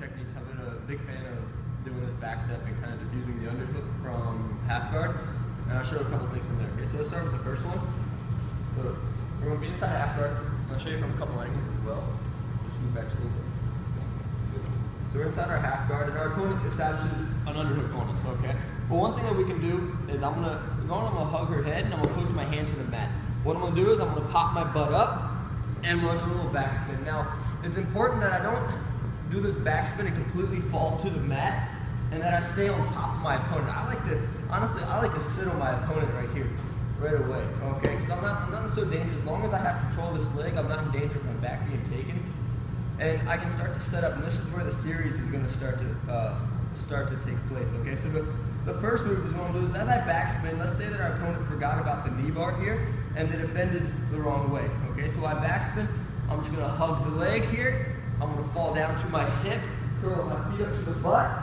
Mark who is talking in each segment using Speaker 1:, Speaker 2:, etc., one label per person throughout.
Speaker 1: techniques, I've been a big fan of doing this back step and kind of diffusing the underhook from half guard. And I'll show you a couple things from there. Okay, so let's start with the first one. So we're going to be inside half guard. I'll show you from a couple angles as well. Just move back just a little bit. So we're inside our half guard, and our opponent establishes an underhook on us, okay? But one thing that we can do is I'm gonna hug her head, and I'm gonna post my hand to the mat. What I'm gonna do is I'm gonna pop my butt up and run a little backspin. Now, it's important that I don't do this backspin and completely fall to the mat, and that I stay on top of my opponent. Honestly, I like to sit on my opponent right here, right away, okay? Because I'm not so dangerous. As long as I have control of this leg, I'm not in danger of my back being taken. And I can start to set up, and this is where the series is going to start to take place. Okay, so the first move is what I'm going to do is as I backspin, let's say that our opponent forgot about the knee bar here, and they defended the wrong way. Okay, so I backspin, I'm just going to hug the leg here, I'm going to fall down to my hip, curl my feet up to the butt,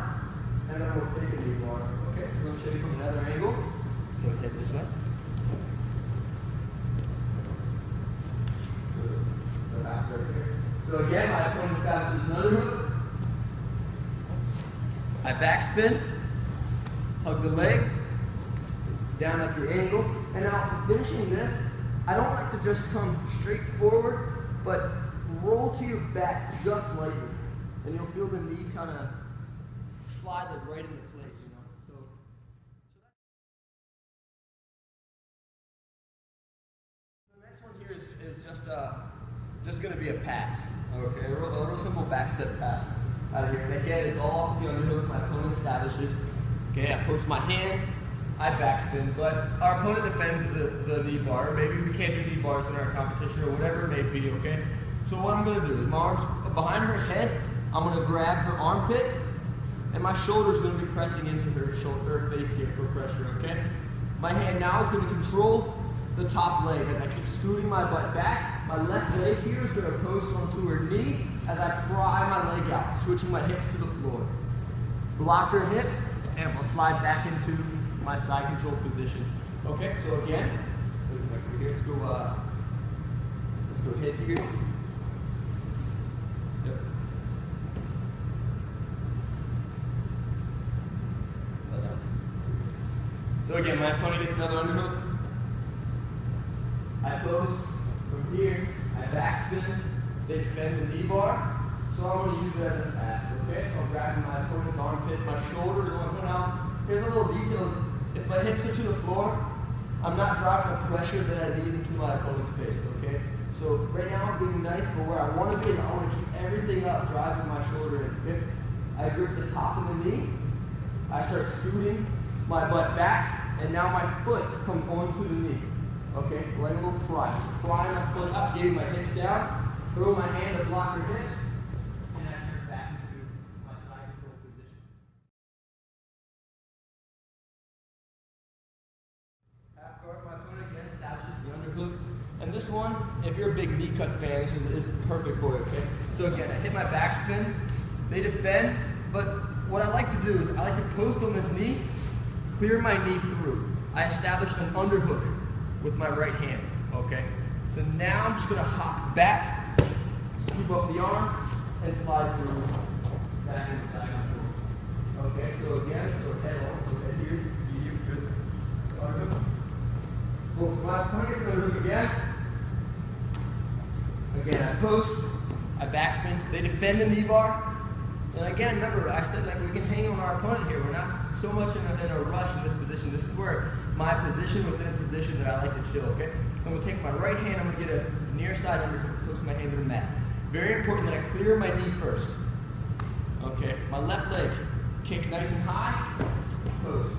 Speaker 1: and then I'm going to take a knee bar. Okay, so let me show you from another angle. So head this way. So again, my opponent establishes another hook. I backspin, hug the leg, down at the ankle. And now finishing this, I don't like to just come straight forward, but roll to your back just slightly. And you'll feel the knee kind of slide like right into place, you know. So the next one here is just going to be a pass, okay? A real simple back step pass out of here. And again, it's all off the underhook my opponent establishes. Okay, I post my hand, I backspin, but our opponent defends the knee bar. Maybe we can't do knee bars in our competition or whatever it may be, okay? So what I'm going to do is my arms behind her head, I'm going to grab her armpit, and my shoulder's going to be pressing into her face here for pressure, okay? My hand now is going to control the top leg as I keep scooting my butt back. My left leg here is going to post onto her knee as I pry my leg out, switching my hips to the floor. Block her hip, and we'll slide back into my side control position. Okay, so again, let's go hit here. Yep. So again, my opponent gets another underhook. I post from here, I backspin, they defend the knee bar, so I'm going to use it as a pass, okay? So I'm grabbing my opponent's armpit, my shoulders are going out. Here's a little detail, if my hips are to the floor, I'm not driving the pressure that I need into my opponent's face, okay? So right now I'm being nice, but where I want to be is I want to keep everything up, driving my shoulder in. Okay? I grip the top of the knee, I start scooting my butt back, and now my foot comes onto the knee. Okay, like a little pry. Just pry my foot up, getting my hips down, throw my hand to block her hips, and I turn back into my side control position. Half guard, my opponent again establishes the underhook. And this one, if you're a big knee cut fan, this is perfect for it, okay? So again, I hit my backspin, they defend, but what I like to do is I like to post on this knee, clear my knee through. I establish an underhook with my right hand, okay? So now I'm just gonna hop back, scoop up the arm, and slide through back into side control. Okay, so again, so head on, so head here, good. Underhook. Well, my opponent gets another hook again. Again, I post, I backspin, they defend the knee bar. And again, remember, I said like we can hang on our opponent here. We're not so much in a rush in this position. This is where my position within a position that I like to chill, okay? I'm gonna take my right hand, I'm gonna get a near side underhook, post my hand to the mat. Very important that I clear my knee first. Okay, my left leg, kick nice and high, post.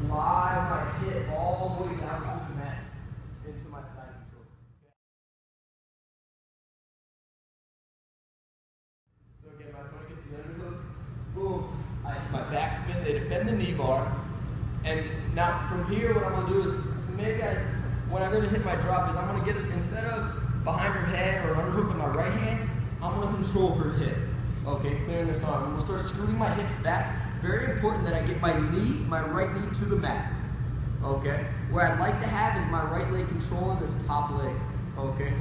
Speaker 1: Slide my hip all the way down to the mat, into my side control. So again, my opponent gets the underhook, boom, my backspin, they defend the knee bar, and now from here what I'm going to do is, when I'm going to hit my drop is I'm going to get it, instead of behind her head or an underhook with my right hand, I'm going to control her hip, okay, clearing this arm. I'm going to start scooting my hips back. Very important that I get my right knee to the mat, okay? Where I'd like to have is my right leg controlling this top leg, okay?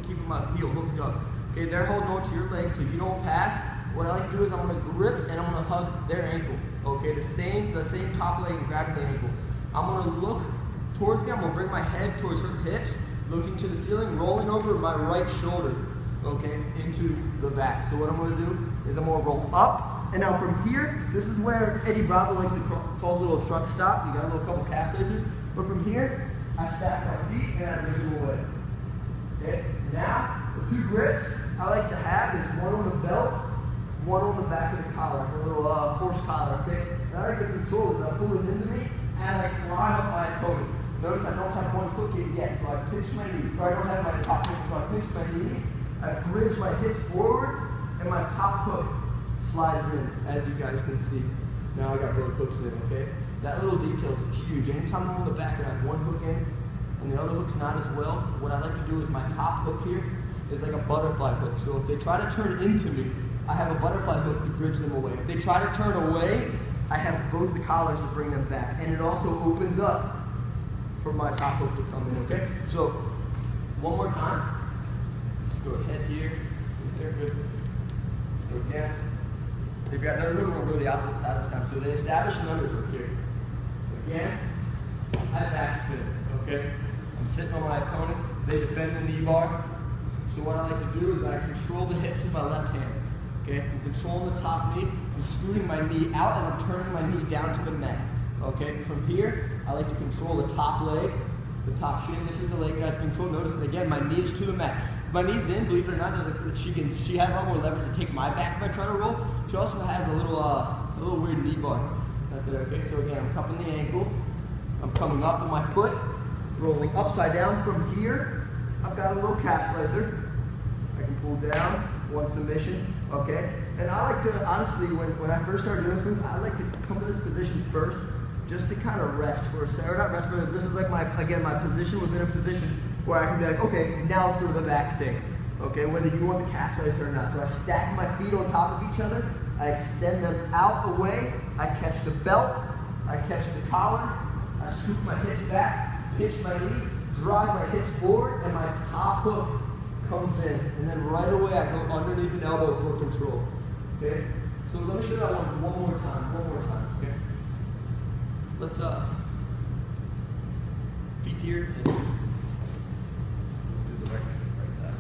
Speaker 1: Keeping my heel hooked up. Okay, they're holding on to your leg so you don't pass. what I like to do is I'm going to grip and I'm going to hug their ankle. Okay, the same top leg and grabbing the ankle. I'm going to look towards me. I'm going to bring my head towards her hips, looking to the ceiling, rolling over my right shoulder, okay, into the back. So what I'm going to do is I'm going to roll up, and now from here, this is where Eddie Bravo likes to call a little truck stop. You got a little couple calf racers, but from here, I stack my feet and I bridge them away. Okay, now the two grips I like to have is one on the belt, one on the back of the collar, a little horse collar. Okay, and I like to control this. I pull this into me as I climb up my opponent. Notice I don't have one hook in yet, so I pinch my knees. So I don't have my top hook, so I pinch my knees. I bridge my hips forward, and my top hook slides in, as you guys can see. Now I got both hooks in, okay? That little detail is huge. Anytime I'm on the back and I have one hook in, and the other hook's not as well, what I like to do is my top hook here is like a butterfly hook. So if they try to turn into me, I have a butterfly hook to bridge them away. If they try to turn away, I have both the collars to bring them back. And it also opens up for my top hook to come in, okay? So, one more time. Let's go ahead here. Is there good? So again, they've got another hook, we're going to go to the opposite side this time. So they establish an underhook here. Again, I back spin, okay? I'm sitting on my opponent, they defend the knee bar. So what I like to do is I control the hips with my left hand, okay? I'm controlling the top knee, I'm scooting my knee out as I'm turning my knee down to the mat, okay? From here, I like to control the top leg, the top shin. This is the leg that I have to control. Notice, again, my knee is to the mat. If my knee's in, believe it or not, she has a lot more leverage to take my back if I try to roll. She also has a little weird knee bar. That's it, okay? So again, I'm cupping the ankle. I'm coming up with my foot, rolling upside down. From here, I've got a little calf slicer. I can pull down, one submission, okay? And I like to, honestly, when I first started doing this move, I like to come to this position first, just to kind of rest for a second, or not rest for this is like my position within a position where I can be like, okay, now let's go to the back take. Okay, whether you want the calf slicer or not. So I stack my feet on top of each other, I extend them out away, I catch the belt, I catch the collar, I scoop my hips back, pinch my knees, drive my hips forward, and my top hook comes in. And then right away I go underneath an elbow for control. Okay? So let me show you that one more time, okay? Let's feet here and do the right side.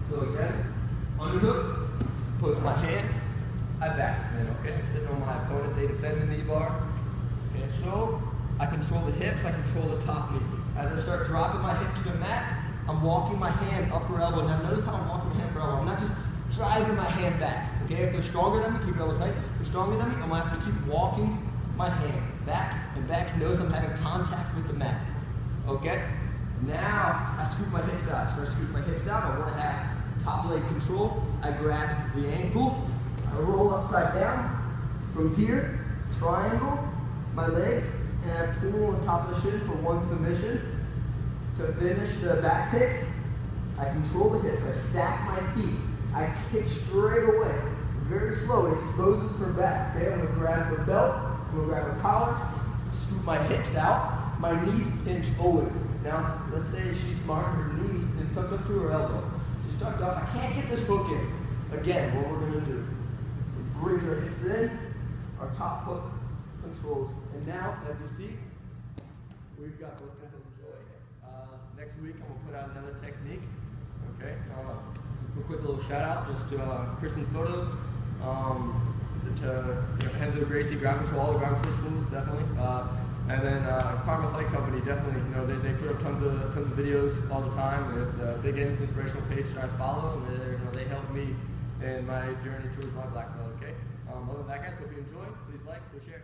Speaker 1: So again, underhook, post my hand, I backspin, okay? I'm sitting on my opponent, they defend the knee bar. Okay, so I control the hips, I control the top knee. As I start dropping my hip to the mat, I'm walking my hand upper elbow. Now notice how I'm walking my hand upper elbow. I'm not just driving my hand back. Okay, if they're stronger than me, keep it elbow tight. If they're stronger than me, I'm gonna have to keep walking my hand back and back. Notice I'm having contact with the mat. Okay? Now I scoop my hips out. So I scoop my hips out. I want to have top leg control. I grab the ankle. I roll upside down. From here, triangle my legs, and I pull on top of the shin for one submission. To finish the back take, I control the hips. I stack my feet. I kick straight away. Very slow. It exposes her back. Okay, I'm going to grab her belt. I'm going to grab her collar. Scoop my hips out. My knees pinch always. Now, let's say she's smart. Her knee is tucked up to her elbow. She's tucked up. I can't get this hook in. Again, what we're going to do, we bring her hips in. Our top hook controls. And now, as you see, we've got both hands on the joy. Next week, I'm going to put out another technique. Okay. A quick little shout out just to Kristen's Photos, to Henzo Gracie ground control, all the ground control schools definitely, and then Karma Fight Company definitely. They put up tons of videos all the time. And it's a big inspirational page that I follow, and they help me in my journey towards my black belt. Okay. Other than that, guys, hope you enjoy. Please like, please share.